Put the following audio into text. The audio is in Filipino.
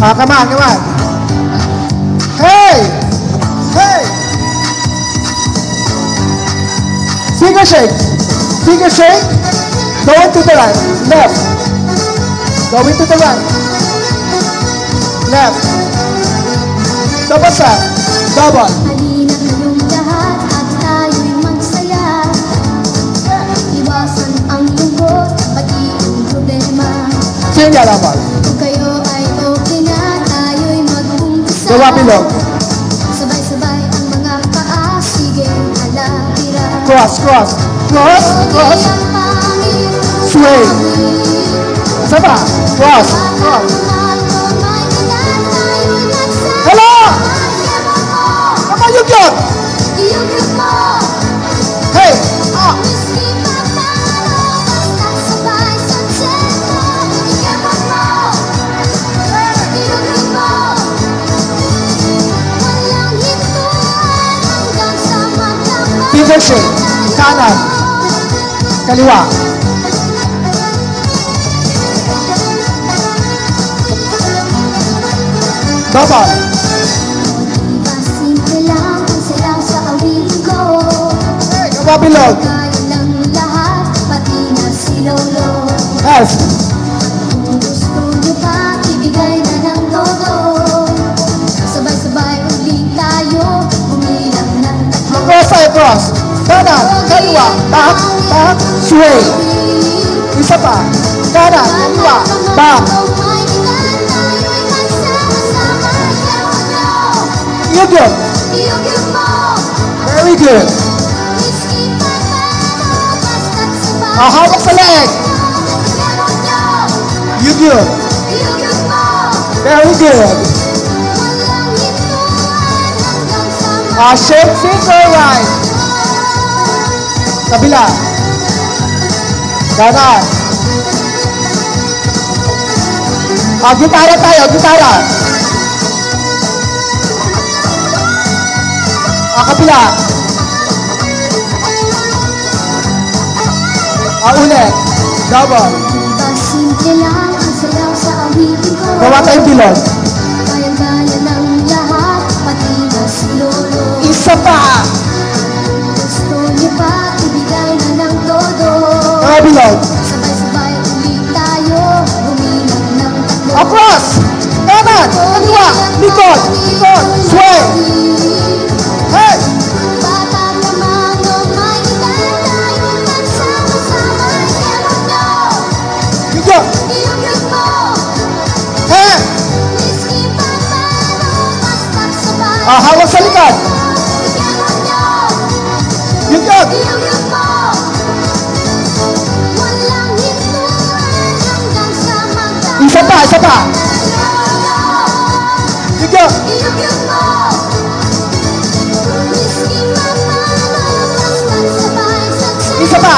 Come on, come on. Hey! Hey! Finger shake. Finger shake. Going to the right. Left. Going to the right. Left. Double step. Double. Halina kayong lahat at tayo'y magsaya. Iwasan ang lungkot, pati ang problema. Senya double. Kung kayo ay okay na, tayo'y mag-umpisa. Gawa bilog. Sabay-sabay ang mga paa, sige, halahira. Cross, cross. Cross, cross. Sway. Sama. Cross, cross. Hello! Come on, you good. Hey, up. Finger shake. Kanan. Kaliwa. Double. Simple lang ang sayaw sa awitin ko. Hey, gawa bilog. Kaya lang lahat, pati na si Lolo. Yes. Kung gusto niyo pa, ibigay na ng todo. Sabay-sabay ulit tayo, umilang ng tatlo. Cross tayo, cross. Kanan, kaliwa. Back, back, sway. Isa pa. Kanan, kaliwa. Back. You good. Very good. Hawak sa leg. You good. Very good. Shake finger right. Kabila. Kanan. Gitara tayo, gitara. Kabila. Ulit. Double. Simple lang ang sayaw sa awitin ko. Gawa tayong bilog. Kaya ng lahat, pati na si Lolo. Isa pa. Gusto niyo pa, ibigay na ng todo. Gawa bilog. Sabay-sabay ulit tayo, umilang ng tatlo. Across. Kanan. Kaliwa. Likod. Likod. Sway. Hey. Bata naman o may edad, tayo'y magsama-sama. Iyong nyo, You good. iyong mo. Hey. Miski pa paano, basta't sabay. Hawak sa likod. Iyong nyo, You good. iyong mo. Walang hintuan hanggang sa magdamag. Isa pa, isa pa. You good. Iyong mo. Miski pa paano, basta't sabay sa Isa pa.